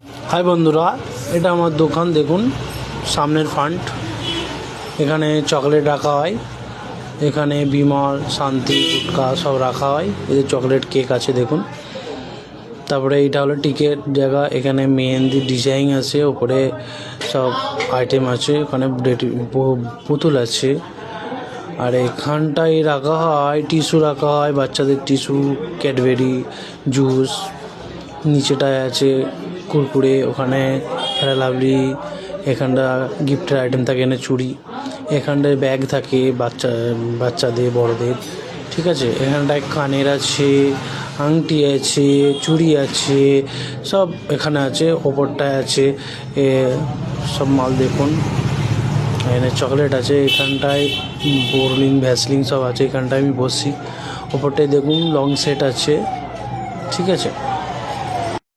High বন্ধুরা, এটা আমার দোকান। দেখুন সামনের ফ্রন্ট, এখানে চকলেট রাখা হয়, এখানে বিমল, শান্তি, গুটকা সব রাখা হয়। এই যে চকলেট কেক আছে দেখুন। তারপরে এইটা হলো টিকেট জায়গা, এখানে মেহেন্দি ডিজাইন আছে, ওপরে সব আইটেম আছে, ওখানে পুতুল আছে। আর এখানটায় রাখা হয় টিস্যু, রাখা হয় বাচ্চাদের টিস্যু, ক্যাডবেরি, জুস। নিচেটায় আছে কুরকুরে, ওখানে ফেয়ার লাভলি, এখানটা গিফটের আইটেম থাকে, এখানে চুড়ি, এখানটায় ব্যাগ থাকে বাচ্চাদের বড়দের, ঠিক আছে। এখানটায় কানের আছে, আংটি আছে, চুড়ি আছে, সব এখানে আছে। ওপরটায় আছে সব মাল দেখুন। এখানে চকলেট আছে, এখানটায় বোরলিং, ভ্যাসলিন সব আছে। এখানটায় আমি বসছি। ওপরটায় দেখুন লং সেট আছে, ঠিক আছে।